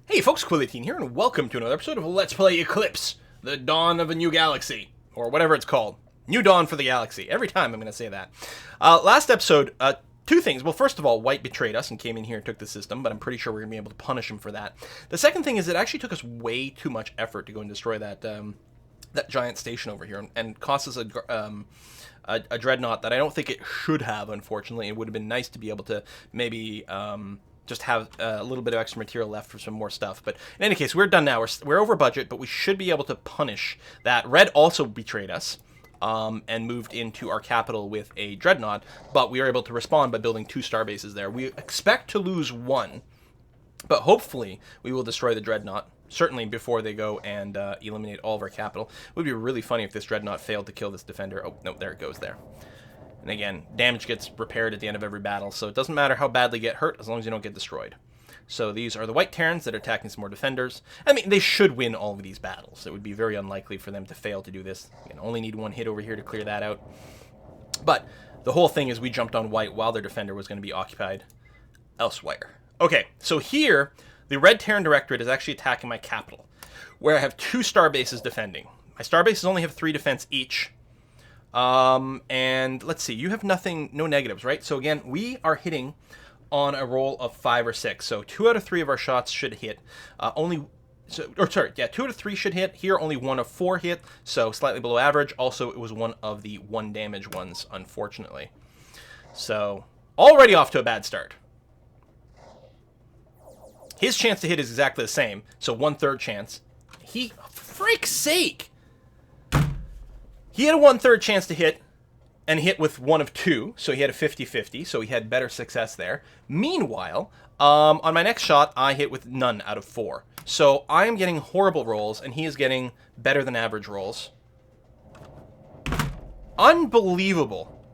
Hey folks, Quilliteen here, and welcome to another episode of Let's Play Eclipse, the dawn of a new galaxy, or whatever it's called. New dawn for the galaxy. Every time I'm going to say that. Last episode, two things. Well, first of all, White betrayed us and came in here and took the system, but I'm pretty sure we're going to be able to punish him for that. The second thing is it actually took us way too much effort to go and destroy that that giant station over here, and cost us a dreadnought that I don't think it should have, unfortunately. It would have been nice to be able to maybe just have a little bit of extra material left for some more stuff. But in any case, we're done now. We're over budget, but we should be able to punish that. Red also betrayed us and moved into our capital with a dreadnought, but we are able to respond by building 2 star bases there. We expect to lose 1, but hopefully we will destroy the dreadnought, certainly before they go and eliminate all of our capital. It would be really funny if this dreadnought failed to kill this defender. Oh, no, there it goes there. And again, damage gets repaired at the end of every battle, so it doesn't matter how badly you get hurt as long as you don't get destroyed. So these are the White Terrans that are attacking some more defenders. I mean, they should win all of these battles. It would be very unlikely for them to fail to do this. You only need 1 hit over here to clear that out. But the whole thing is we jumped on White while their defender was going to be occupied elsewhere. Okay, so here, the Red Terran Directorate is actually attacking my capital, where I have 2 star bases defending. My star bases only have 3 defense each. And let's see, you have nothing, no negatives, right? So again, we are hitting on a roll of 5 or 6. So 2 out of 3 of our shots should hit. 2 out of 3 should hit. Here, only 1 of 4 hit, so slightly below average. Also, it was one of the 1 damage ones, unfortunately. So, already off to a bad start. His chance to hit is exactly the same, so 1/3 chance. For frick's sake! He had a 1/3 chance to hit, and hit with 1 of 2, so he had a 50-50, so he had better success there. Meanwhile, on my next shot, I hit with none out of 4. So I am getting horrible rolls, and he is getting better than average rolls. Unbelievable.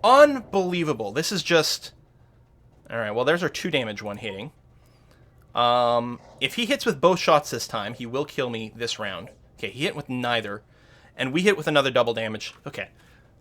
Unbelievable. This is just... Alright, well, there's our 2 damage one hitting. If he hits with both shots this time, he will kill me this round. Okay, he hit with neither. And we hit with another double damage. Okay.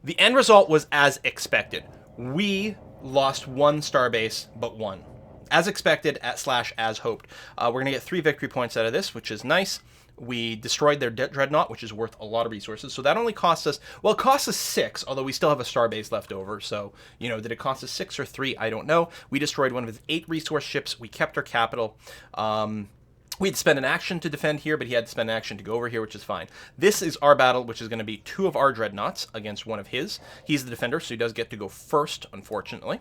The end result was as expected. We lost 1 starbase, but 1. As expected, /as hoped. We're going to get 3 victory points out of this, which is nice. We destroyed their dreadnought, which is worth a lot of resources. So that only cost us... Well, it cost us 6, although we still have a starbase left over. So, you know, did it cost us 6 or 3? I don't know. We destroyed one of his 8 resource ships. We kept our capital. We had to spend an action to defend here, but he had to spend an action to go over here, which is fine. This is our battle, which is going to be 2 of our dreadnoughts against 1 of his. He's the defender, so he does get to go first, unfortunately.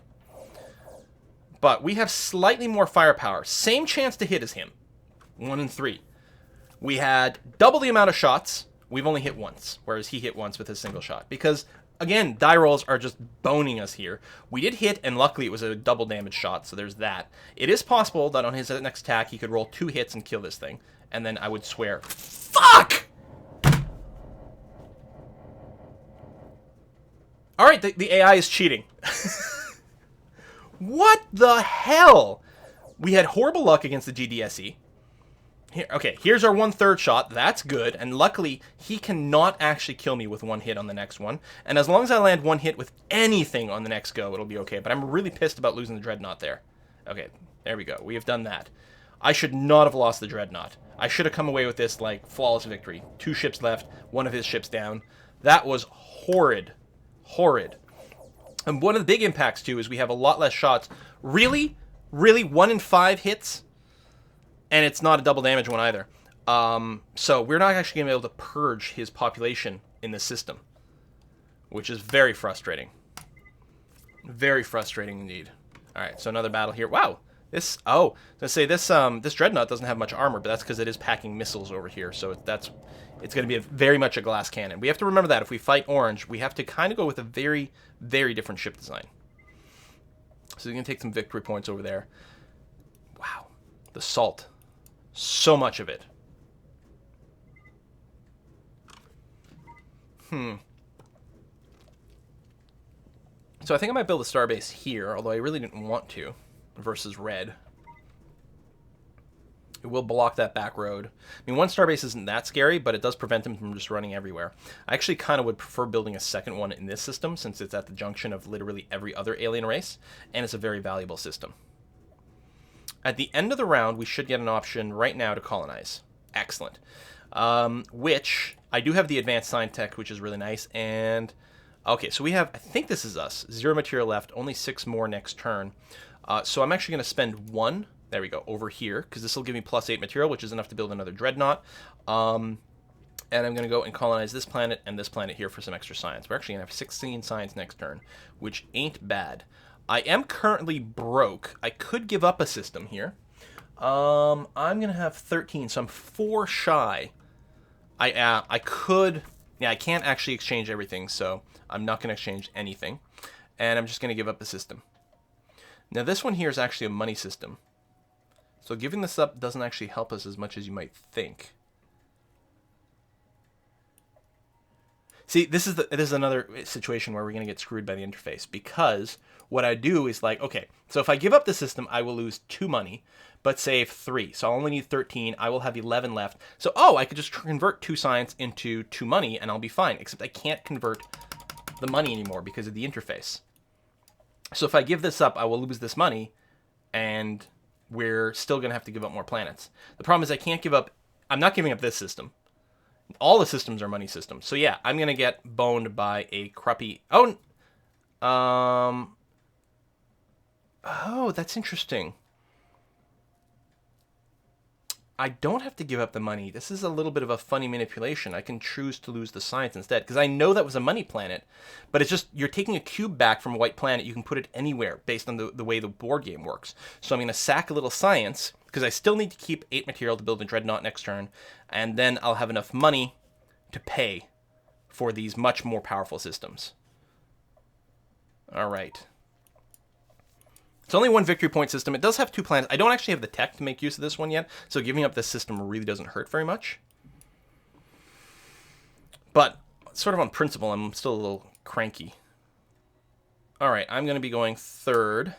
But we have slightly more firepower. Same chance to hit as him. 1 and 3. We had double the amount of shots. We've only hit once, whereas he hit once with his single shot. Because, again, die rolls are just boning us here. We did hit, and luckily it was a double damage shot, so there's that. It is possible that on his next attack, he could roll 2 hits and kill this thing. And then I would swear, fuck! Alright, the AI is cheating. What the hell? We had horrible luck against the GDSE. Here, okay, here's our 1/3 shot. That's good. And luckily, he cannot actually kill me with 1 hit on the next one. And as long as I land 1 hit with anything on the next go, it'll be okay. But I'm really pissed about losing the dreadnought there. Okay, there we go. We have done that. I should not have lost the dreadnought. I should have come away with this, like, flawless victory. 2 ships left, 1 of his ships down. That was horrid. Horrid. And one of the big impacts, too, is we have a lot less shots. Really? Really? 1 in 5 hits? And it's not a double damage one either. So we're not actually going to be able to purge his population in the system, which is very frustrating. Very frustrating indeed. All right, so another battle here. Wow, this. Oh, I was gonna say this. This dreadnought doesn't have much armor, but that's because it is packing missiles over here. So it's going to be very much a glass cannon. We have to remember that if we fight orange, we have to kind of go with a very, very different ship design. So you're going to take some victory points over there. Wow, the salt. So much of it. So I think I might build a starbase here, although I really didn't want to, versus red. It will block that back road. I mean, 1 starbase isn't that scary, but it does prevent him from just running everywhere. I actually kind of would prefer building a second one in this system, since it's at the junction of literally every other alien race, and it's a very valuable system. At the end of the round, we should get an option right now to colonize. Excellent. Which, I do have the advanced science tech, which is really nice. And, okay, so we have, I think this is us. 0 material left, only 6 more next turn. So I'm actually going to spend 1, there we go, over here, because this will give me +8 material, which is enough to build another dreadnought. And I'm going to go and colonize this planet and this planet here for some extra science. We're actually going to have 16 science next turn, which ain't bad. I am currently broke. I could give up a system here. I'm going to have 13, so I'm 4 shy. I could... Yeah, I can't actually exchange everything, so I'm not going to exchange anything. And I'm just going to give up a system. Now, this one here is actually a money system. So giving this up doesn't actually help us as much as you might think. See, this is another situation where we're going to get screwed by the interface, because what I do is like, okay, so if I give up the system, I will lose 2 money, but save 3. So I only need 13. I will have 11 left. So, I could just convert 2 science into 2 money, and I'll be fine, except I can't convert the money anymore because of the interface. So if I give this up, I will lose this money, and we're still going to have to give up more planets. The problem is I can't give up... I'm not giving up this system. All the systems are money systems. So yeah, I'm going to get boned by a crappy... Oh, that's interesting. I don't have to give up the money. This is a little bit of a funny manipulation. I can choose to lose the science instead, because I know that was a money planet, but it's just, you're taking a cube back from a white planet. You can put it anywhere based on the way the board game works. So I'm going to sack a little science, because I still need to keep 8 material to build a dreadnought next turn, and then I'll have enough money to pay for these much more powerful systems. All right. It's only 1 victory point system. It does have 2 planets. I don't actually have the tech to make use of this one yet, so giving up this system really doesn't hurt very much. But, sort of on principle, I'm still a little cranky. Alright, I'm going to be going 3rd.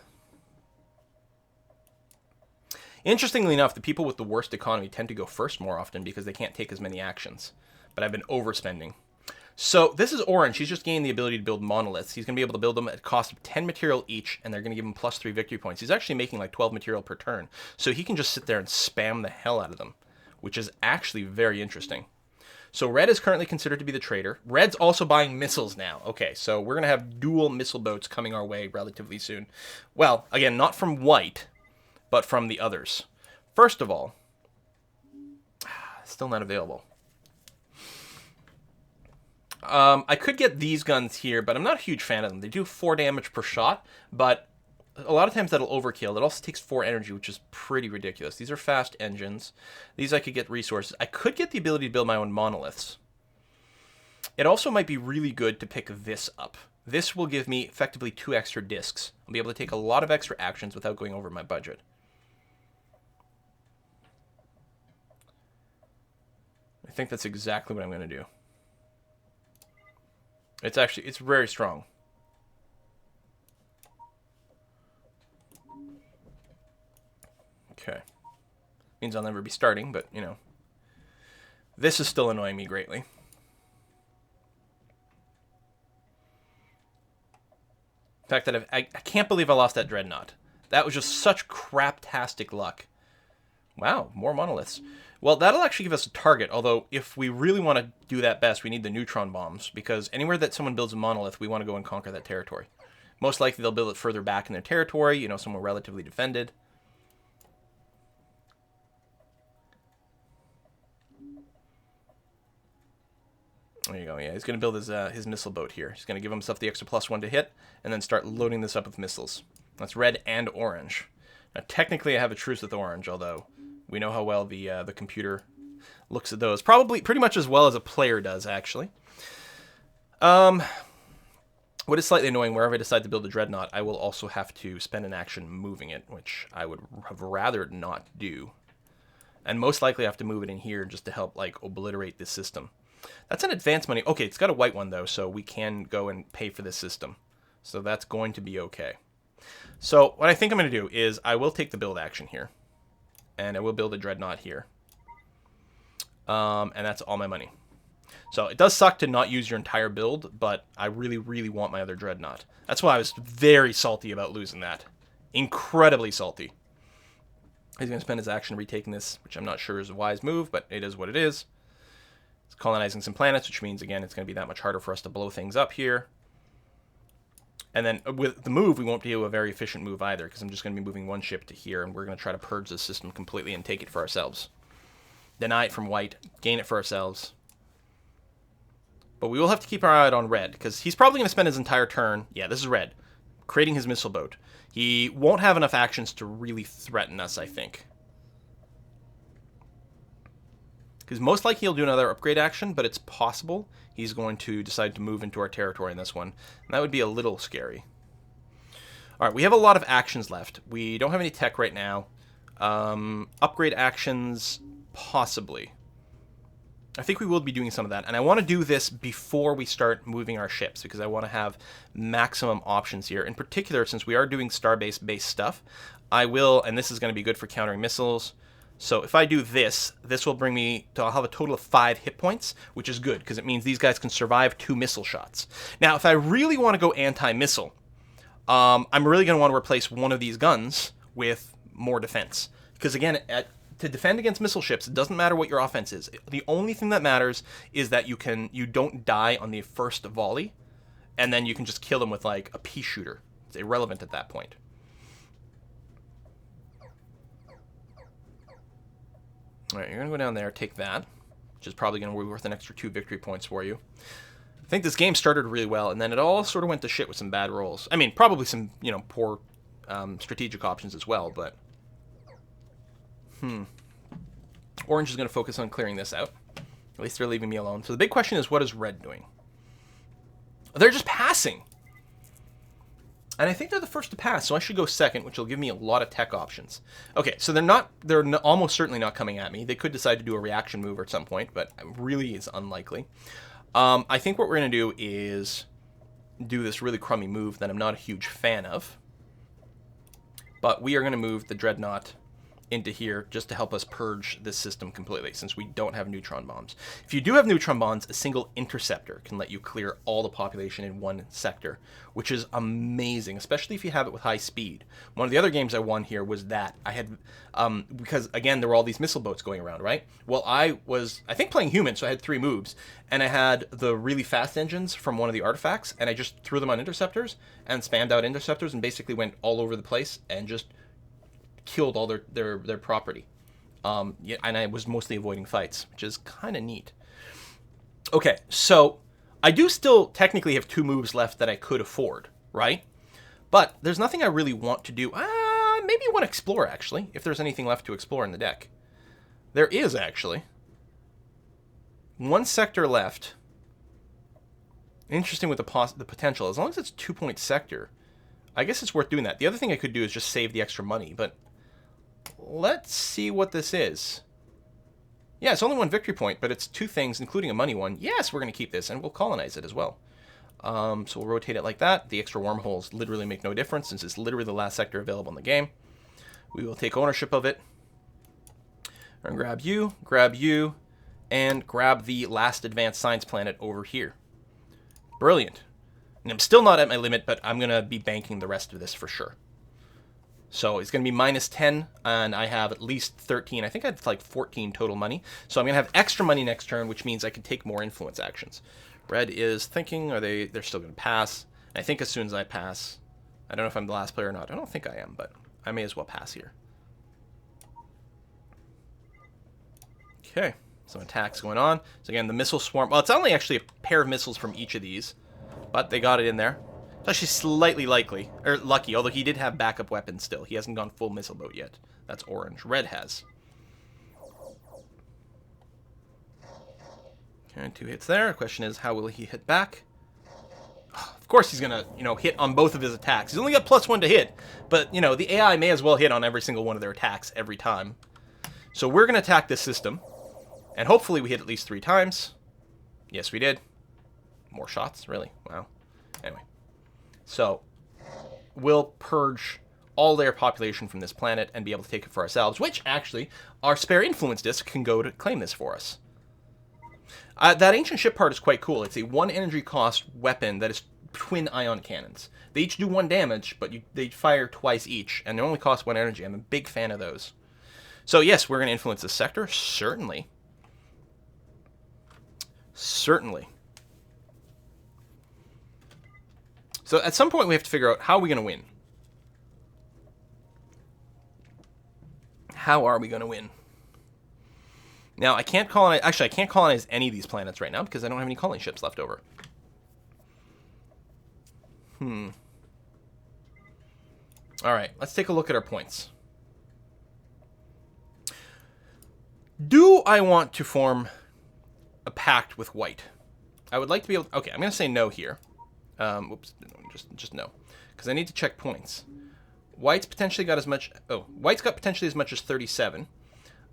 Interestingly enough, the people with the worst economy tend to go first more often because they can't take as many actions. But I've been overspending. So this is Orange. He's just gained the ability to build monoliths. He's going to be able to build them at a cost of 10 material each, and they're going to give him +3 victory points. He's actually making like 12 material per turn. So he can just sit there and spam the hell out of them, which is actually very interesting. So Red is currently considered to be the traitor. Red's also buying missiles now. Okay, so we're going to have dual missile boats coming our way relatively soon. Well, again, not from White, but from the others. First of all, still not available. I could get these guns here, but I'm not a huge fan of them. They do 4 damage per shot, but a lot of times that'll overkill. It also takes 4 energy, which is pretty ridiculous. These are fast engines. These I could get resources. I could get the ability to build my own monoliths. It also might be really good to pick this up. This will give me effectively 2 extra discs. I'll be able to take a lot of extra actions without going over my budget. I think that's exactly what I'm going to do. It's very strong. Okay. Means I'll never be starting, but, you know. This is still annoying me greatly. The fact that I can't believe I lost that dreadnought. That was just such craptastic luck. Wow, more monoliths. Well, that'll actually give us a target, although if we really want to do that best, we need the neutron bombs, because anywhere that someone builds a monolith, we want to go and conquer that territory. Most likely they'll build it further back in their territory, you know, somewhere relatively defended. There you go, yeah, he's going to build his missile boat here. He's going to give himself the extra +1 to hit, and then start loading this up with missiles. That's red and orange. Now, technically I have a truce with orange, although we know how well the computer looks at those. Probably pretty much as well as a player does, actually. What is slightly annoying, wherever I decide to build a dreadnought, I will also have to spend an action moving it, which I would have rather not do. And most likely I have to move it in here just to help, like, obliterate this system. That's an advanced money. Okay, it's got a white one, though, so we can go and pay for this system. So that's going to be okay. So what I think I'm going to do is I will take the build action here. And I will build a dreadnought here. And that's all my money. So it does suck to not use your entire build, but I really, really want my other dreadnought. That's why I was very salty about losing that. Incredibly salty. He's going to spend his action retaking this, which I'm not sure is a wise move, but it is what it is. He's colonizing some planets, which means, again, it's going to be that much harder for us to blow things up here. And then with the move, we won't do a very efficient move either, because I'm just going to be moving one ship to here, and we're going to try to purge this system completely and take it for ourselves. Deny it from white, gain it for ourselves. But we will have to keep our eye out on red, because he's probably going to spend his entire turn, yeah, this is red, creating his missile boat. He won't have enough actions to really threaten us, I think. Because most likely he'll do another upgrade action, but it's possible he's going to decide to move into our territory in this one. And that would be a little scary. Alright, we have a lot of actions left. We don't have any tech right now. Upgrade actions, possibly. I think we will be doing some of that. And I want to do this before we start moving our ships, because I want to have maximum options here. In particular, since we are doing starbase-based stuff, I will, and this is going to be good for countering missiles. So if I do this, this will bring me to, I'll have a total of 5 hit points, which is good, because it means these guys can survive 2 missile shots. Now, if I really want to go anti-missile, I'm really going to want to replace one of these guns with more defense. Because again, to defend against missile ships, it doesn't matter what your offense is. The only thing that matters is that you don't die on the first volley, and then you can just kill them with like a pea shooter. It's irrelevant at that point. All right, you're going to go down there, take that, which is probably going to be worth an extra 2 victory points for you. I think this game started really well, and then it all sort of went to shit with some bad rolls. I mean, probably some, poor strategic options as well, but... Orange is going to focus on clearing this out. At least they're leaving me alone. So the big question is, what is red doing? They're just passing. And I think they're the first to pass, so I should go second, which will give me a lot of tech options. Okay, so they're almost certainly not coming at me. They could decide to do a reaction move at some point, but really is unlikely. I think what we're going to do is do this really crummy move that I'm not a huge fan of. But we are going to move the Dreadnought into here just to help us purge this system completely, since we don't have neutron bombs. If you do have neutron bombs, a single interceptor can let you clear all the population in one sector, which is amazing, especially if you have it with high speed. One of the other games I won here was that. I had, because again, there were all these missile boats going around, right? Well, I was, I think, playing human, so I had 3 moves, and I had the really fast engines from one of the artifacts, and I just threw them on interceptors, and spammed out interceptors, and basically went all over the place, and just killed all their property. Yeah, and I was mostly avoiding fights, which is kind of neat. Okay, so I do still technically have 2 moves left that I could afford, right? But there's nothing I really want to do. Maybe I want to explore, actually, if there's anything left to explore in the deck. There is, actually. 1 sector left. Interesting with the potential. As long as it's 2-point sector, I guess it's worth doing that. The other thing I could do is just save the extra money, but let's see what this is. Yeah, it's only 1 victory point, but it's 2 things, including a money one. Yes, we're going to keep this, and we'll colonize it as well. So we'll rotate it like that. The extra wormholes literally make no difference, since it's literally the last sector available in the game. We will take ownership of it. And grab you, and grab the last advanced science planet over here. Brilliant. And I'm still not at my limit, but I'm going to be banking the rest of this for sure. So it's going to be -10, and I have at least 13. I think I have like 14 total money. So I'm going to have extra money next turn, which means I can take more influence actions. Red is thinking, they're still going to pass. And I think as soon as I pass, I don't know if I'm the last player or not. I don't think I am, but I may as well pass here. Okay, some attacks going on. So again, the missile swarm. Well, it's only actually a pair of missiles from each of these, but they got it in there. It's actually slightly lucky, although he did have backup weapons still. He hasn't gone full missile boat yet. That's orange. Red has. Okay, 2 hits there. The question is, how will he hit back? Of course he's going to, hit on both of his attacks. He's only got +1 to hit, but, the AI may as well hit on every single one of their attacks every time. So we're going to attack this system, and hopefully we hit at least 3 times. Yes, we did. More shots, really? Wow. Anyway. So, we'll purge all their population from this planet and be able to take it for ourselves, which, actually, our spare influence disc can go to claim this for us. That ancient ship part is quite cool. It's a 1 energy cost weapon that is twin ion cannons. They each do 1 damage, but they fire twice each, and they only cost 1 energy. I'm a big fan of those. So yes, we're going to influence the sector. Certainly. Certainly. So at some point we have to figure out how are we going to win. How are we going to win? Now, I can't colonize... Actually, I can't colonize any of these planets right now because I don't have any colony ships left over. All right, let's take a look at our points. Do I want to form a pact with white? I would like to be able... Okay, I'm going to say no here. Whoops, just no. Because I need to check points. White's potentially got as much... Oh, White's got potentially as much as 37.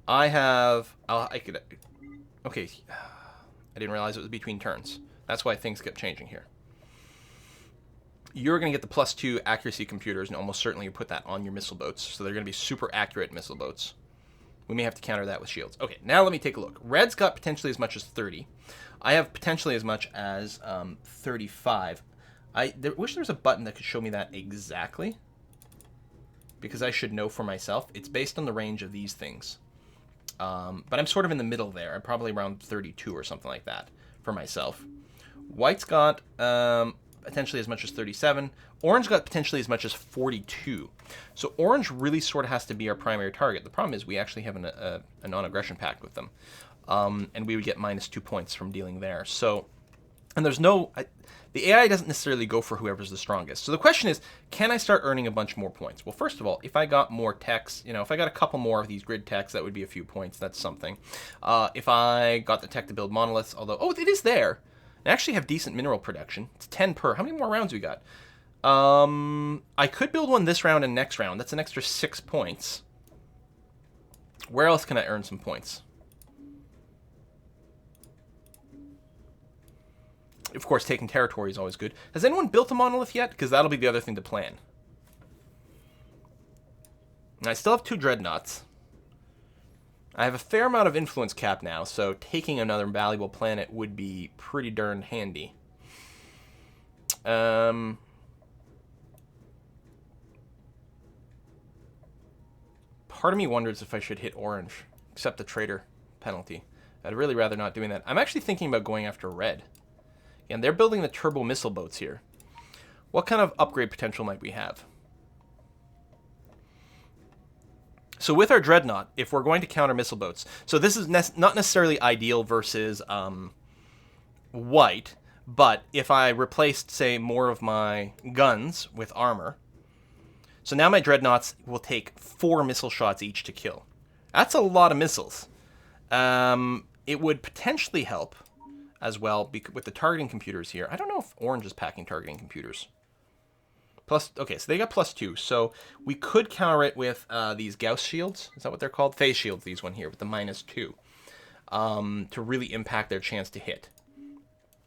I have... I could... Okay. I didn't realize it was between turns. That's why things kept changing here. You're going to get the +2 accuracy computers, and almost certainly you put that on your missile boats. So they're going to be super accurate missile boats. We may have to counter that with shields. Okay, now let me take a look. Red's got potentially as much as 30. I have potentially as much as 35. I wish there was a button that could show me that exactly, because I should know for myself. It's based on the range of these things. But I'm sort of in the middle there. I'm probably around 32 or something like that for myself. White's got potentially as much as 37. Orange got potentially as much as 42. So orange really sort of has to be our primary target. The problem is we actually have a non-aggression pact with them. And we would get -2 points from dealing there. So, and there's no... the AI doesn't necessarily go for whoever's the strongest. So the question is, can I start earning a bunch more points? Well, first of all, if I got more techs, if I got a couple more of these grid techs, that would be a few points. That's something. If I got the tech to build monoliths, although... Oh, it is there! I actually have decent mineral production. It's 10 per. How many more rounds we got? I could build one this round and next round. That's an extra 6 points. Where else can I earn some points? Of course, taking territory is always good. Has anyone built a monolith yet? Because that'll be the other thing to plan. And I still have 2 dreadnoughts. I have a fair amount of influence cap now, so taking another valuable planet would be pretty darn handy. Part of me wonders if I should hit orange, accept the traitor penalty. I'd really rather not doing that. I'm actually thinking about going after red. And they're building the turbo missile boats here. What kind of upgrade potential might we have? So with our dreadnought, if we're going to counter missile boats, so this is not necessarily ideal versus white, but if I replaced, say, more of my guns with armor, so now my dreadnoughts will take 4 missile shots each to kill. That's a lot of missiles. It would potentially help as well with the targeting computers here. I don't know if orange is packing targeting computers. Okay, so they got +2. So we could counter it with these Gauss shields. Is that what they're called? Phase shields, these one here, with the -2. To really impact their chance to hit.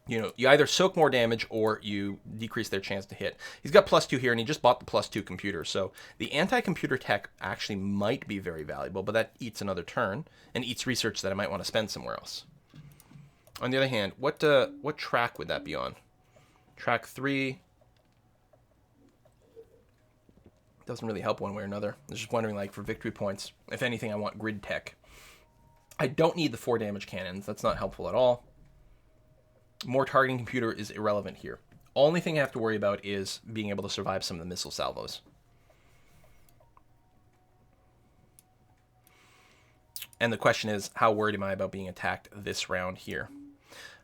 You either soak more damage or you decrease their chance to hit. He's got +2 here, and he just bought the +2 computer. So the anti-computer tech actually might be very valuable, but that eats another turn and eats research that I might want to spend somewhere else. On the other hand, what track would that be on? Track 3... doesn't really help one way or another. I was just wondering, like, for victory points, if anything, I want grid tech. I don't need the 4 damage cannons. That's not helpful at all. More targeting computer is irrelevant here. Only thing I have to worry about is being able to survive some of the missile salvos. And the question is, how worried am I about being attacked this round here?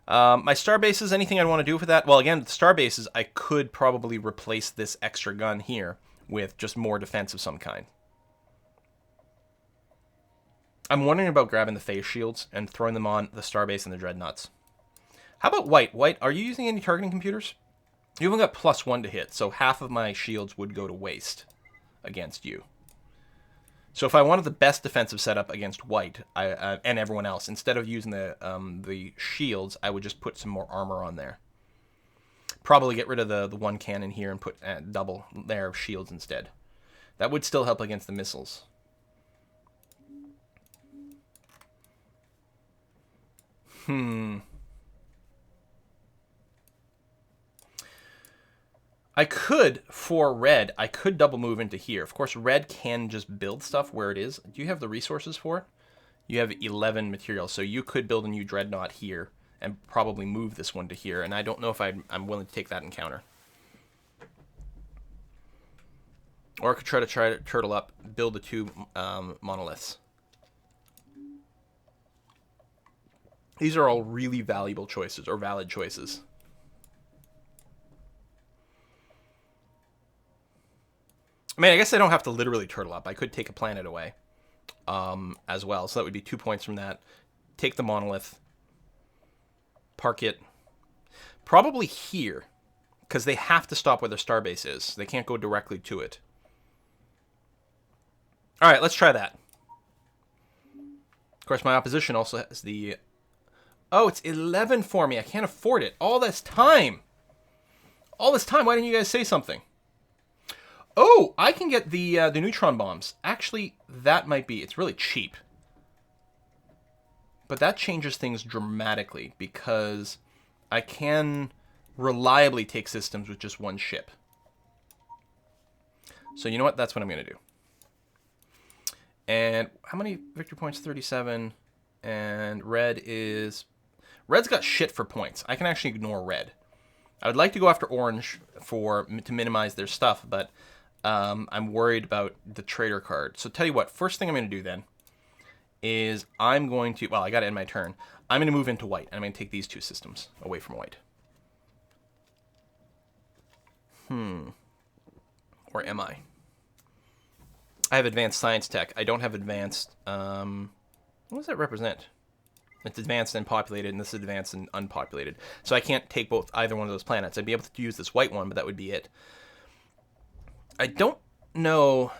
My star bases, anything I'd want to do with that? Well, again, the star bases, I could probably replace this extra gun here with just more defense of some kind. I'm wondering about grabbing the phase shields and throwing them on the starbase and the dreadnoughts. How about white? White, are you using any targeting computers? You only got +1 to hit, so half of my shields would go to waste against you. So if I wanted the best defensive setup against white and everyone else, instead of using the shields, I would just put some more armor on there. Probably get rid of the 1 cannon here and put double layer of shields instead. That would still help against the missiles. I could, for red, I could double move into here. Of course, red can just build stuff where it is. Do you have the resources for it? You have 11 materials, so you could build a new dreadnought here and probably move this one to here, and I don't know if I'm willing to take that encounter. Or I could try to turtle up, build the 2 monoliths. These are all really valuable choices, or valid choices. I mean, I guess I don't have to literally turtle up. I could take a planet away as well. So that would be 2 points from that. Take the monolith. Park it. Probably here, because they have to stop where their starbase is. They can't go directly to it. All right, let's try that. Of course, my opposition also has the... Oh, it's 11 for me. I can't afford it. All this time. All this time. Why didn't you guys say something? Oh, I can get the neutron bombs. Actually, that might be... It's really cheap. But that changes things dramatically because I can reliably take systems with just one ship. So you know what? That's what I'm going to do. And how many victory points? 37. And red is... Red's got shit for points. I can actually ignore red. I would like to go after orange to minimize their stuff, but I'm worried about the trader card. So tell you what, first thing I'm going to do then is I'm going to... Well, I got to end my turn. I'm going to move into white, and I'm going to take these 2 systems away from white. Or am I? I have advanced science tech. I don't have advanced... what does that represent? It's advanced and populated, and this is advanced and unpopulated. So I can't take either one of those planets. I'd be able to use this white one, but that would be it. I don't know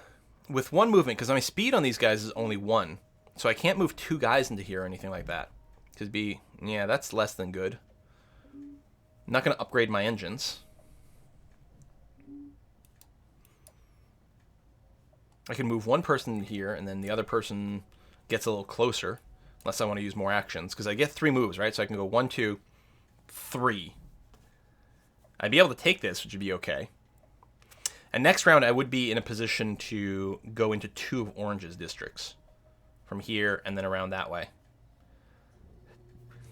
with one movement, because my speed on these guys is only 1. So I can't move 2 guys into here or anything like that. Because yeah, that's less than good. I'm not going to upgrade my engines. I can move one person here, and then the other person gets a little closer. Unless I want to use more actions. Because I get 3 moves, right? So I can go 1, 2, 3. I'd be able to take this, which would be okay. And next round, I would be in a position to go into 2 of Orange's districts. From here, and then around that way.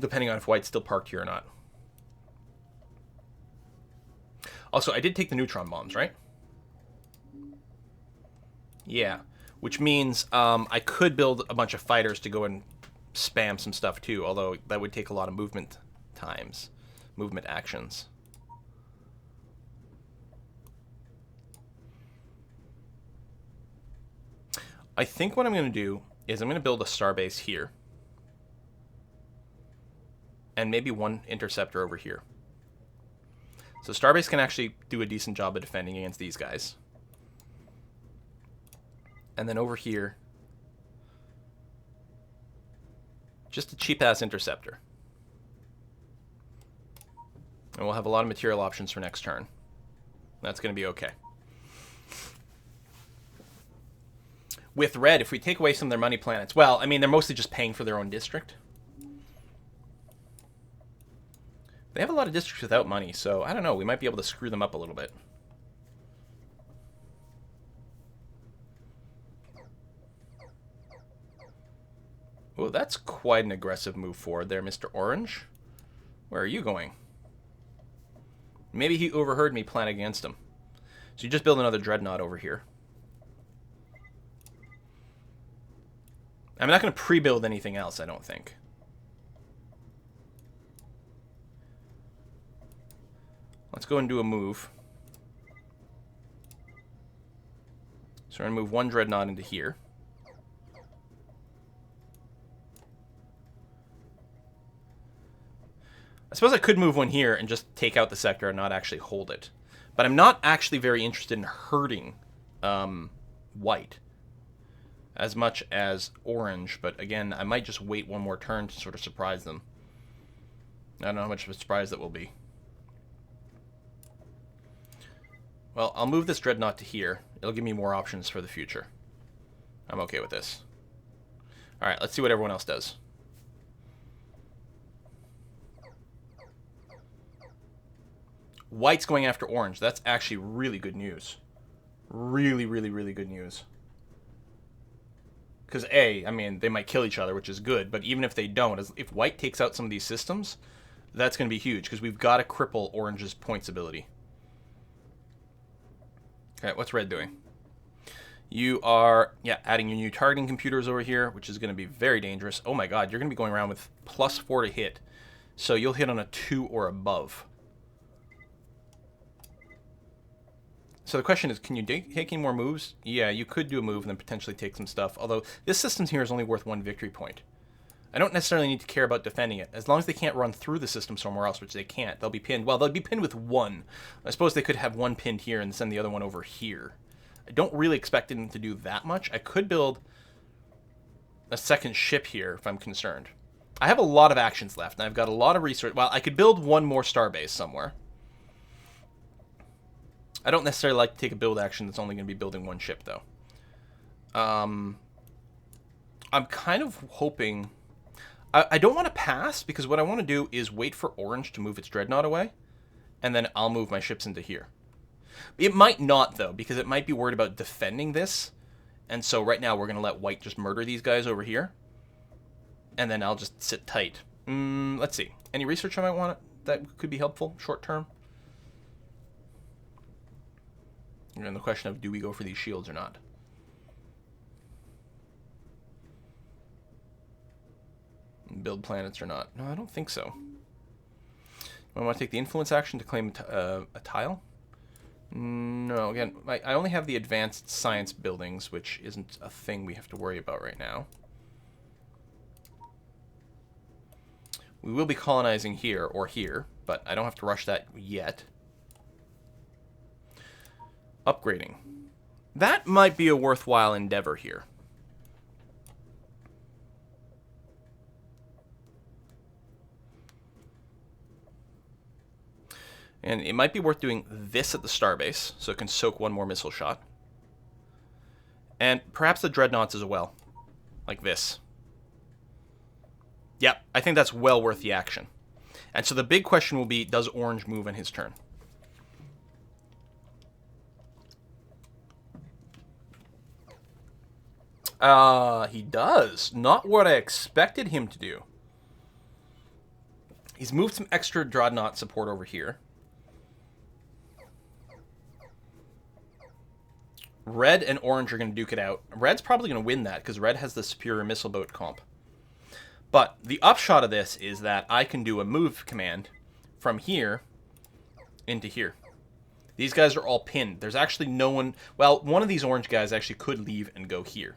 Depending on if White's still parked here or not. Also, I did take the neutron bombs, right? Yeah. Which means I could build a bunch of fighters to go and spam some stuff too, although that would take a lot of movement times. Movement actions. I think what I'm going to do is I'm going to build a starbase here. And maybe 1 interceptor over here. So starbase can actually do a decent job of defending against these guys. And then over here, just a cheap-ass interceptor. And we'll have a lot of material options for next turn. That's going to be okay. With red, if we take away some of their money planets, well, I mean, they're mostly just paying for their own district. They have a lot of districts without money, so I don't know. We might be able to screw them up a little bit. Oh, that's quite an aggressive move forward there, Mr. Orange. Where are you going? Maybe he overheard me plan against him. So you just build another dreadnought over here. I'm not going to pre-build anything else, I don't think. Let's go and do a move. So we're going to move 1 dreadnought into here. I suppose I could move 1 here and just take out the sector and not actually hold it. But I'm not actually very interested in hurting white as much as orange. But again, I might just wait 1 more turn to sort of surprise them. I don't know how much of a surprise that will be. Well, I'll move this dreadnought to here. It'll give me more options for the future. I'm okay with this. Alright, let's see what everyone else does. White's going after orange. That's actually really good news. Really, really, really good news. Because I mean, they might kill each other, which is good, but even if they don't, if white takes out some of these systems, that's going to be huge, because we've got to cripple orange's points ability. Okay, what's red doing? You are, adding your new targeting computers over here, which is going to be very dangerous. Oh my god, you're going to be going around with +4 to hit. So you'll hit on a 2 or above. So the question is, can you take any more moves? Yeah, you could do a move and then potentially take some stuff. Although, this system here is only worth 1 victory point. I don't necessarily need to care about defending it. As long as they can't run through the system somewhere else, which they can't, they'll be pinned. Well, they'll be pinned with 1. I suppose they could have 1 pinned here and send the other one over here. I don't really expect them to do that much. I could build a second ship here if I'm concerned. I have a lot of actions left, and I've got a lot of research. Well, I could build 1 more starbase somewhere. I don't necessarily like to take a build action that's only going to be building 1 ship, though. I'm kind of hoping... I don't want to pass, because what I want to do is wait for orange to move its dreadnought away, and then I'll move my ships into here. It might not, though, because it might be worried about defending this, and so right now we're going to let white just murder these guys over here, and then I'll just sit tight. Let's see. Any research I might want that could be helpful, short term? And the question of, do we go for these shields or not? Build planets or not? No, I don't think so. I want to take the influence action to claim a tile? No, again, I only have the advanced science buildings, which isn't a thing we have to worry about right now. We will be colonizing here or here, but I don't have to rush that yet. Upgrading. That might be a worthwhile endeavor here. And it might be worth doing this at the starbase, so it can soak 1 more missile shot. And perhaps the dreadnoughts as well. Like this. Yep, I think that's well worth the action. And so the big question will be, does orange move on his turn? He does. Not what I expected him to do. He's moved some extra dreadnought support over here. Red and orange are going to duke it out. Red's probably going to win that, because red has the superior missile boat comp. But the upshot of this is that I can do a move command from here into here. These guys are all pinned. There's actually no one... Well, one of these orange guys actually could leave and go here.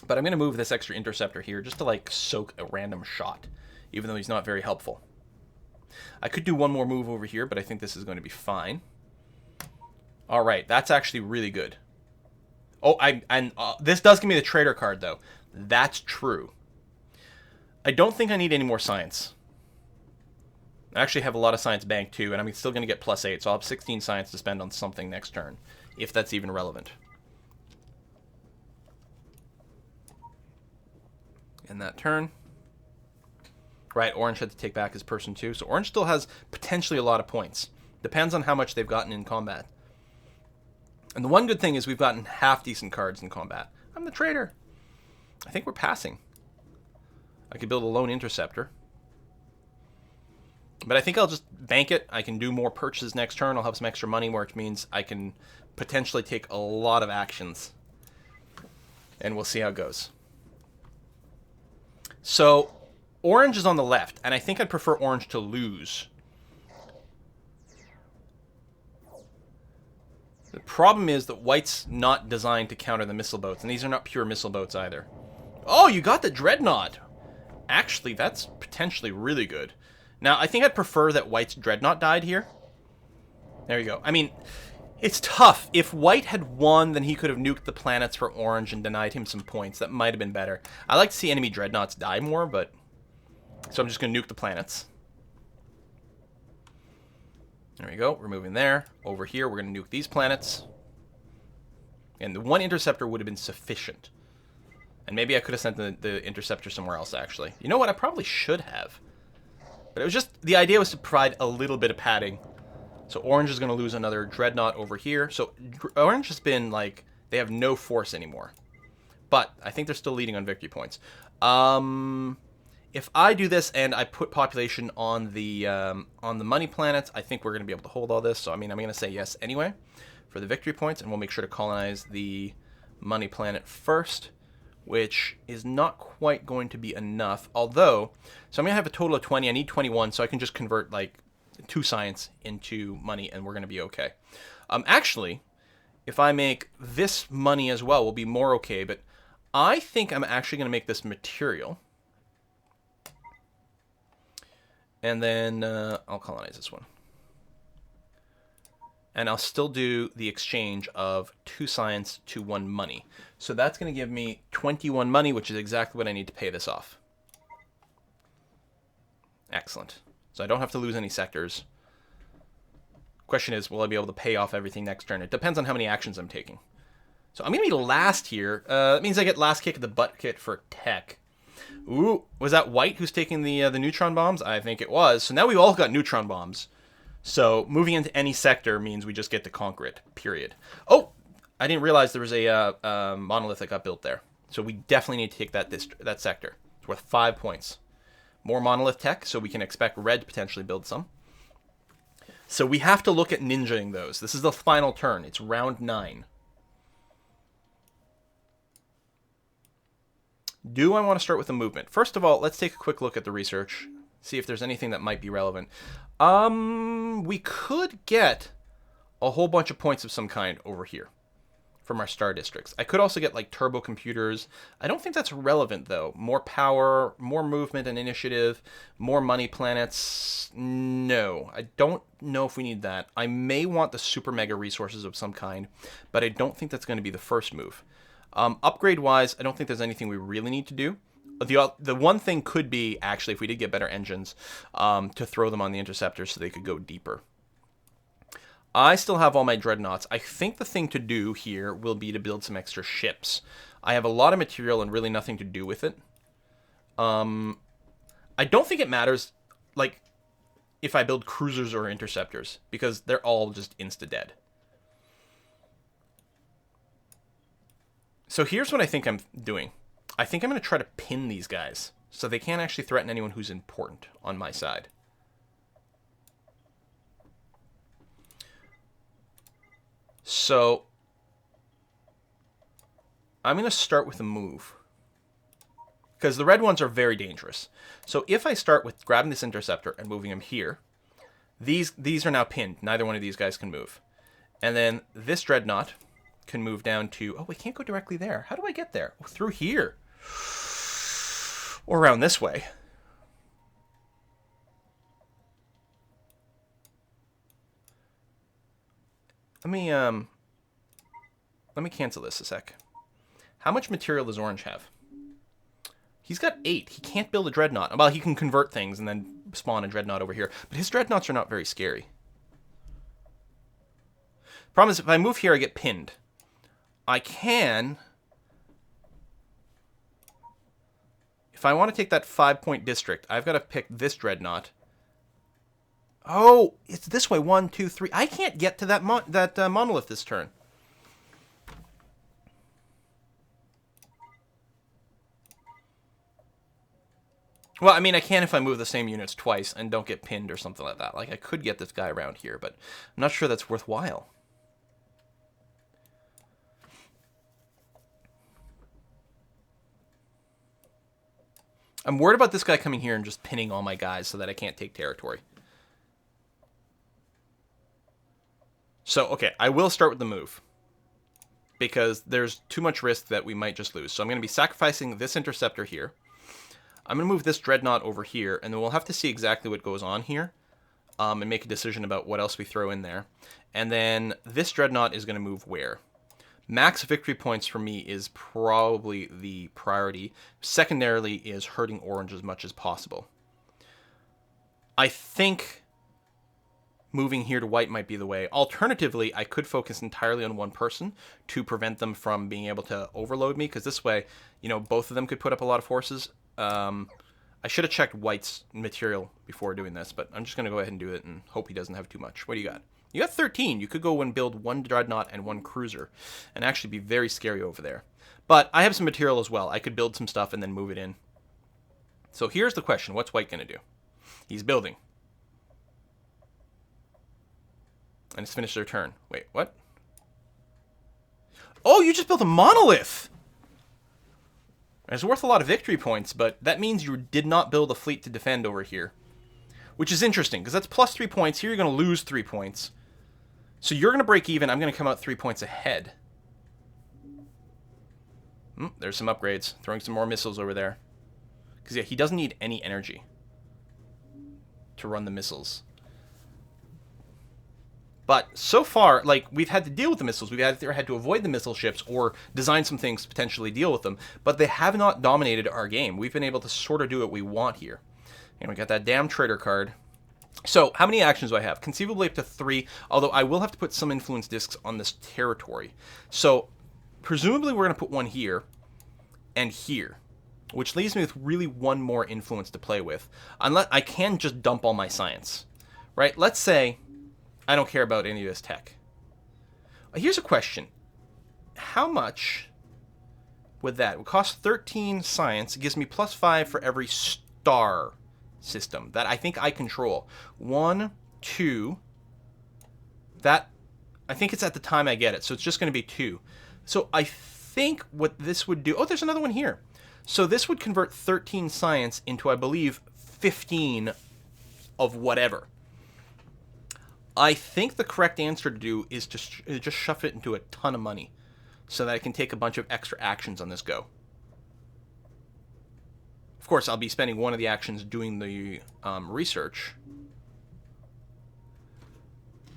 But I'm going to move this extra interceptor here just to, like, soak a random shot, even though he's not very helpful. I could do 1 more move over here, but I think this is going to be fine. All right, that's actually really good. Oh, this does give me the trader card, though. That's true. I don't think I need any more science. I actually have a lot of science banked, too, and I'm still going to get +8, so I'll have 16 science to spend on something next turn, if that's even relevant. In that turn. Right, orange had to take back his person, too, so orange still has potentially a lot of points. Depends on how much they've gotten in combat. And the one good thing is we've gotten half-decent cards in combat. I'm the trader. I think we're passing. I could build a lone interceptor. But I think I'll just bank it. I can do more purchases next turn. I'll have some extra money, which means I can potentially take a lot of actions. And we'll see how it goes. So, orange is on the left, and I think I'd prefer orange to lose. The problem is that white's not designed to counter the missile boats, and these are not pure missile boats either. Oh, you got the dreadnought! Actually, that's potentially really good. Now, I think I'd prefer that white's dreadnought died here. There you go. I mean, it's tough. If white had won, then he could have nuked the planets for orange and denied him some points. That might have been better. I like to see enemy dreadnoughts die more, but... So I'm just going to nuke the planets. There we go. We're moving there. Over here, we're going to nuke these planets. And the 1 interceptor would have been sufficient. And maybe I could have sent the interceptor somewhere else, actually. You know what? I probably should have. But it was just... The idea was to provide a little bit of padding So orange is going to lose another dreadnought over here. So orange has been like, they have no force anymore. But I think they're still leading on victory points. If I do this and I put population on the money planets, I think we're going to be able to hold all this. So I mean, I'm going to say yes anyway for the victory points, and we'll make sure to colonize the money planet first, which is not quite going to be enough. Although, so I'm going to have a total of 20. I need 21, so I can just convert like 2 science into money, and we're going to be okay. Actually, if I make this money as well, we'll be more okay. But I think I'm actually going to make this material. And then I'll colonize this one. And I'll still do the exchange of 2 science to 1 money. So that's going to give me 21 money, which is exactly what I need to pay this off. Excellent. So I don't have to lose any sectors. Question is, will I be able to pay off everything next turn? It depends on how many actions I'm taking. So I'm going to be last here. That means I get last kick of the butt kit for tech. Ooh, was that white who's taking the neutron bombs? I think it was. So now we've all got neutron bombs. So moving into any sector means we just get to conquer it, period. Oh, I didn't realize there was a monolith that got built there. So we definitely need to take that sector. It's worth 5 points. More monolith tech, so we can expect red to potentially build some. So we have to look at ninjaing those. This is the final turn. It's round 9. Do I want to start with a movement? First of all, let's take a quick look at the research. See if there's anything that might be relevant. We could get a whole bunch of points of some kind over here from our star districts. I could also get like turbo computers. I don't think that's relevant though. More power, more movement and initiative, more money planets. No, I don't know if we need that. I may want the super mega resources of some kind, but I don't think that's going to be the first move. Upgrade wise, I don't think there's anything we really need to do. The one thing could be, actually, if we did get better engines, to throw them on the interceptors so they could go deeper. I still have all my dreadnoughts. I think the thing to do here will be to build some extra ships. I have a lot of material and really nothing to do with it. I don't think it matters, like, if I build cruisers or interceptors, because they're all just insta-dead. So here's what I think I'm doing. I think I'm going to try to pin these guys so they can't actually threaten anyone who's important on my side. So I'm going to start with a move because the red ones are very dangerous. So if I start with grabbing this interceptor and moving him here, these are now pinned. Neither one of these guys can move. And then this dreadnought can move down to... Oh, we can't go directly there. How do I get there? Oh, through here. Or around this way. Let me cancel this a sec. How much material does Orange have? He's got 8. He can't build a dreadnought. Well, he can convert things and then spawn a dreadnought over here. But his dreadnoughts are not very scary. Problem is, if I move here, I get pinned. I can... If I want to take that 5-point district, I've got to pick this dreadnought. Oh, it's this way. 1, 2, 3. I can't get to that monolith this turn. Well, I mean, I can if I move the same units twice and don't get pinned or something like that. Like, I could get this guy around here, but I'm not sure that's worthwhile. I'm worried about this guy coming here and just pinning all my guys so that I can't take territory. So, okay, I will start with the move. Because there's too much risk that we might just lose. So I'm going to be sacrificing this interceptor here. I'm going to move this dreadnought over here, and then we'll have to see exactly what goes on here. And make a decision about what else we throw in there. And then this dreadnought is going to move where? Max victory points for me is probably the priority. Secondarily is hurting Orange as much as possible. I think moving here to white might be the way. Alternatively, I could focus entirely on one person to prevent them from being able to overload me, because this way, you know, both of them could put up a lot of forces. I should have checked white's material before doing this, but I'm just going to go ahead and do it and hope he doesn't have too much. What do you got? You got 13. You could go and build one dreadnought and one cruiser and actually be very scary over there. But I have some material as well. I could build some stuff and then move it in. So here's the question. What's white going to do? He's building. And it's finished their turn. Wait, what? Oh, you just built a monolith! It's worth a lot of victory points, but that means you did not build a fleet to defend over here. Which is interesting, because that's plus 3 points. Here you're going to lose 3 points. So you're going to break even. I'm going to come out 3 points ahead. There's some upgrades. Throwing some more missiles over there. Because, yeah, he doesn't need any energy to run the missiles. But so far, like, we've had to deal with the missiles. We've either had to avoid the missile ships or design some things to potentially deal with them. But they have not dominated our game. We've been able to sort of do what we want here. And we got that damn trader card. So, how many actions do I have? Conceivably up to 3, although I will have to put some influence discs on this territory. So, presumably we're going to put one here and here, which leaves me with really one more influence to play with. Unless I can just dump all my science, right? Let's say I don't care about any of this tech. Here's a question. How much would that? It would cost 13 science. It gives me plus 5 for every star system that I think I control. 1, 2. That, I think it's at the time I get it, so it's just going to be 2. So I think what this would do... Oh, there's another one here. So this would convert 13 science into, I believe, 15 of whatever. I think the correct answer to do is to just shove it into a ton of money so that I can take a bunch of extra actions on this go. Of course, I'll be spending one of the actions doing the research.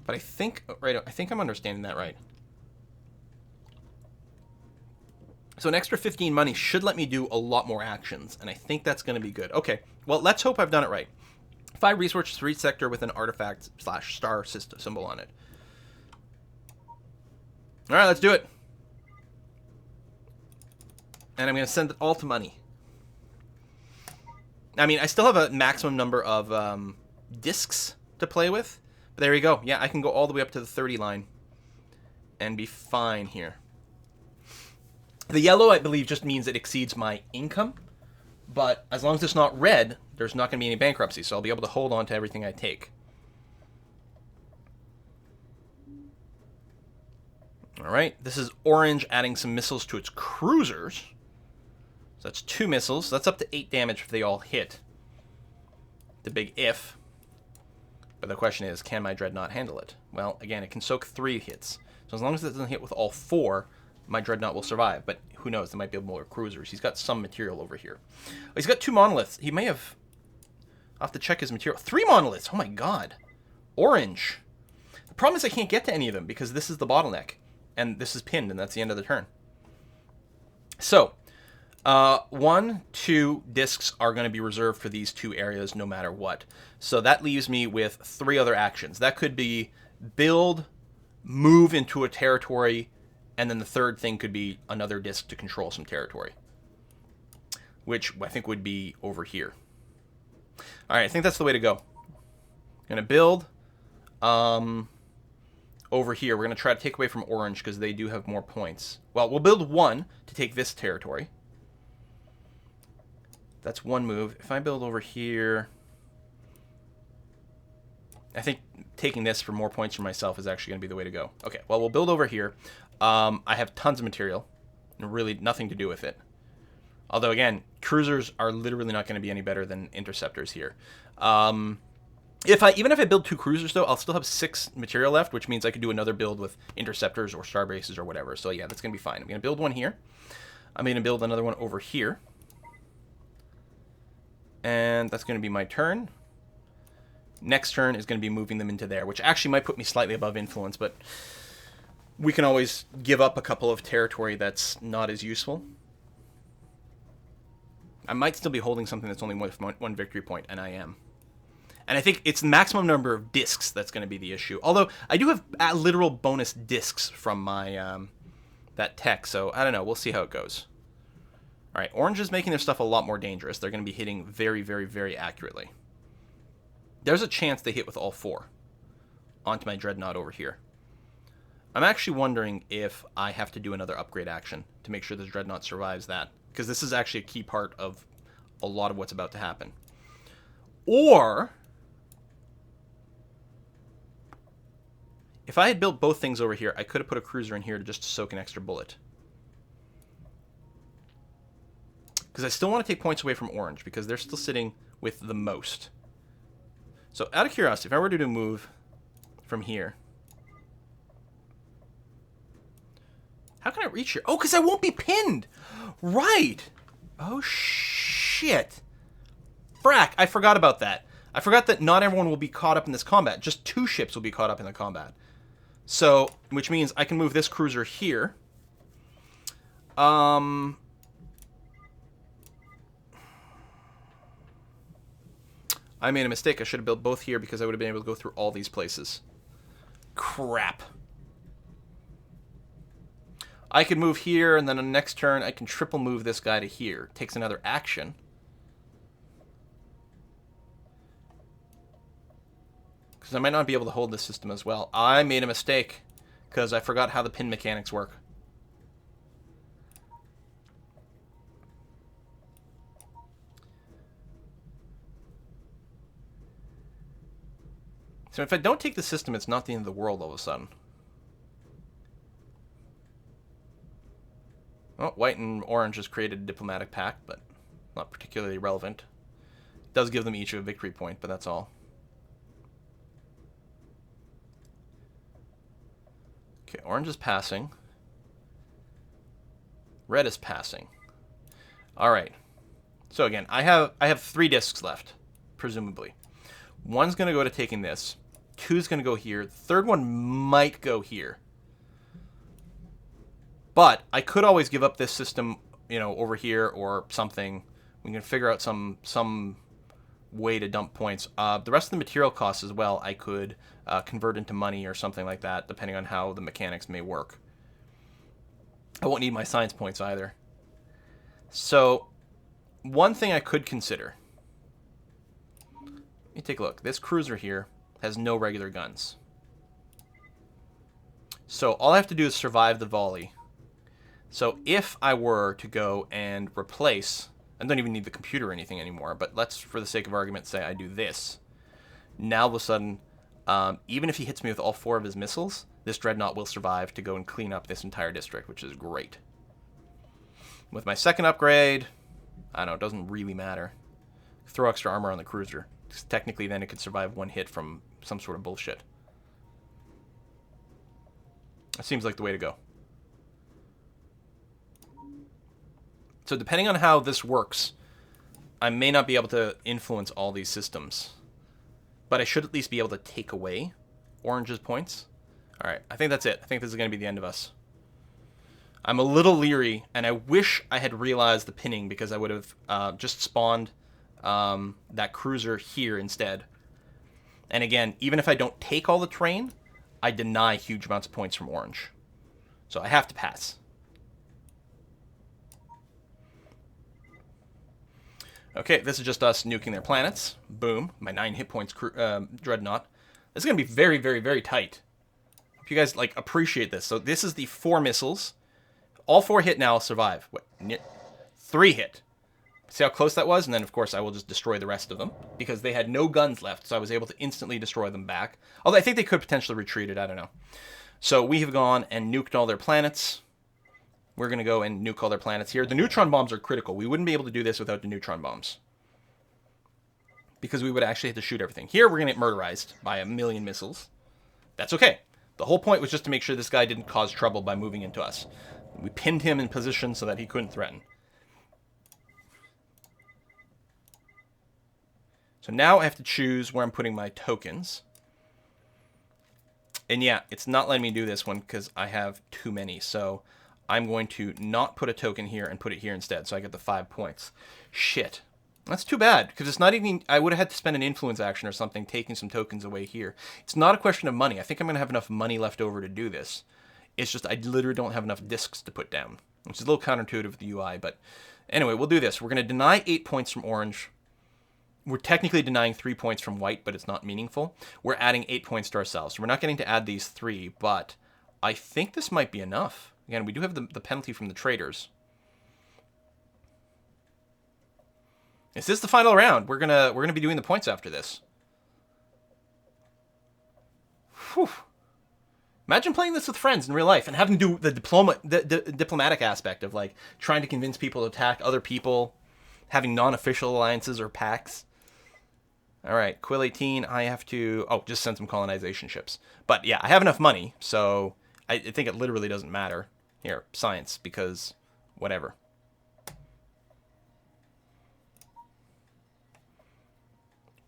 But I think I'm understanding that right. So an extra 15 money should let me do a lot more actions, and I think that's going to be good. Okay, well, let's hope I've done it right. 5 resources for each sector with an artifact / star system symbol on it. All right, let's do it. And I'm going to send it all to money. I mean, I still have a maximum number of discs to play with. But there you go. Yeah, I can go all the way up to the 30 line and be fine here. The yellow, I believe, just means it exceeds my income. But as long as it's not red, there's not going to be any bankruptcy, so I'll be able to hold on to everything I take. All right, this is orange adding some missiles to its cruisers. So that's 2 missiles. That's up to 8 damage if they all hit. The big if. But the question is, can my dreadnought handle it? Well, again, it can soak 3 hits. So as long as it doesn't hit with all 4, my dreadnought will survive. But who knows? There might be more cruisers. He's got some material over here. Oh, he's got 2 monoliths. He may have... I'll have to check his material. 3 monoliths! Oh my god. Orange. The problem is I can't get to any of them because this is the bottleneck. And this is pinned, and that's the end of the turn. So, 1, 2 discs are going to be reserved for these 2 areas no matter what. So that leaves me with 3 other actions. That could be build, move into a territory, and then the third thing could be another disc to control some territory. Which I think would be over here. Alright, I think that's the way to go. I'm going to build over here. We're going to try to take away from orange because they do have more points. Well, we'll build 1 to take this territory. That's 1 move. If I build over here... I think taking this for more points for myself is actually going to be the way to go. Okay, well, we'll build over here. I have tons of material and really nothing to do with it. Although, again, cruisers are literally not going to be any better than interceptors here. Even if I build 2 cruisers, though, I'll still have 6 material left, which means I could do another build with interceptors or star bases or whatever. So, yeah, that's going to be fine. I'm going to build one here. I'm going to build another one over here. And that's going to be my turn. Next turn is going to be moving them into there, which actually might put me slightly above influence, but we can always give up a couple of territory that's not as useful. I might still be holding something that's only 1 victory point, and I am. And I think it's the maximum number of discs that's going to be the issue. Although, I do have literal bonus discs from my that tech, so I don't know. We'll see how it goes. Alright, orange is making their stuff a lot more dangerous. They're going to be hitting very, very, very accurately. There's a chance they hit with all 4. onto my Dreadnought over here. I'm actually wondering if I have to do another upgrade action to make sure this Dreadnought survives that, because this is actually a key part of a lot of what's about to happen. Or if I had built both things over here, I could have put a cruiser in here to just soak an extra bullet. Because I still want to take points away from orange, because they're still sitting with the most. So out of curiosity, if I were to do a move from here, how can I reach here? Oh, because I won't be pinned! Right! Oh, shit. Frack, I forgot about that. I forgot that not everyone will be caught up in this combat. Just 2 ships will be caught up in the combat. So, which means I can move this cruiser here. I made a mistake. I should have built both here because I would have been able to go through all these places. Crap. I could move here, and then on the next turn, I can triple move this guy to here. Takes another action. Because I might not be able to hold this system as well. I made a mistake because I forgot how the pin mechanics work. So if I don't take the system, it's not the end of the world all of a sudden. Well, white and orange has created a diplomatic pact, but not particularly relevant. It does give them each a victory point, but that's all. Okay, orange is passing. Red is passing. All right. So again, I have 3 discs left, presumably. One's going to go to taking this. 2's going to go here. The third one might go here. But I could always give up this system, you know, over here or something. We can figure out some way to dump points. The rest of the material costs as well, I could convert into money or something like that, depending on how the mechanics may work. I won't need my science points either. So, one thing I could consider. Let me take a look. This cruiser here has no regular guns. So all I have to do is survive the volley. So if I were to go and replace, I don't even need the computer or anything anymore, but let's, for the sake of argument, say I do this. Now all of a sudden, even if he hits me with all 4 of his missiles, this Dreadnought will survive to go and clean up this entire district, which is great. With my second upgrade, I don't know, it doesn't really matter. Throw extra armor on the cruiser. Technically, then it could survive 1 hit from some sort of bullshit. That seems like the way to go. So depending on how this works, I may not be able to influence all these systems. But I should at least be able to take away Orange's points. Alright, I think that's it. I think this is going to be the end of us. I'm a little leery, and I wish I had realized the pinning because I would have just spawned that cruiser here instead. And again, even if I don't take all the terrain, I deny huge amounts of points from Orange. So I have to pass. Okay, this is just us nuking their planets. Boom. My 9 hit points Dreadnought. This is going to be very, very, very tight. Hope you guys appreciate this. So this is the 4 missiles. All 4 hit now survive. What? 3 hit. See how close that was? And then, of course, I will just destroy the rest of them. Because they had no guns left, so I was able to instantly destroy them back. Although I think they could potentially retreat it. I don't know. So we have gone and nuked all their planets. We're going to go and nuke all their planets here. The neutron bombs are critical. We wouldn't be able to do this without the neutron bombs. Because we would actually have to shoot everything. Here, we're going to get murderized by 1,000,000 missiles. That's okay. The whole point was just to make sure this guy didn't cause trouble by moving into us. We pinned him in position so that he couldn't threaten. So now I have to choose where I'm putting my tokens. And yeah, it's not letting me do this one because I have too many. So I'm going to not put a token here and put it here instead. So I get the 5 points. Shit. That's too bad because it's not even... I would have had to spend an influence action or something taking some tokens away here. It's not a question of money. I think I'm going to have enough money left over to do this. It's just I literally don't have enough discs to put down. Which is a little counterintuitive with the UI. But anyway, we'll do this. We're going to deny 8 points from Orange. we're technically denying 3 points from white, but it's not meaningful. We're adding 8 points to ourselves. So we're not getting to add these 3, but I think this might be enough. Again, we do have the penalty from the traders. Is this the final round? We're gonna be doing the points after this. Whew. Imagine playing this with friends in real life and having to do the diplomatic aspect of like trying to convince people to attack other people, having non-official alliances or pacts. All right, Quill 18. I have to just send some colonization ships. But yeah, I have enough money, so I think it literally doesn't matter. Here, science, because whatever.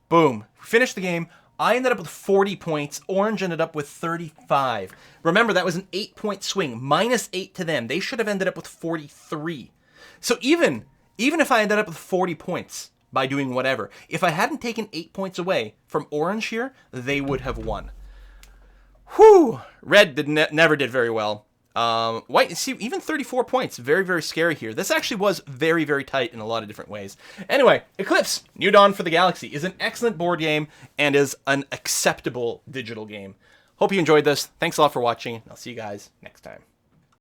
Boom. Finished the game. I ended up with 40 points. Orange ended up with 35. Remember, that was an 8-point swing. Minus 8 to them. They should have ended up with 43. So even if I ended up with 40 points by doing whatever, if I hadn't taken 8 points away from Orange here, they would have won. Whew. Red never did very well. White, see, even 34 points, very, very scary here. This actually was very, very tight in a lot of different ways. Anyway, Eclipse, New Dawn for the Galaxy, is an excellent board game and is an acceptable digital game. Hope you enjoyed this. Thanks a lot for watching. I'll see you guys next time.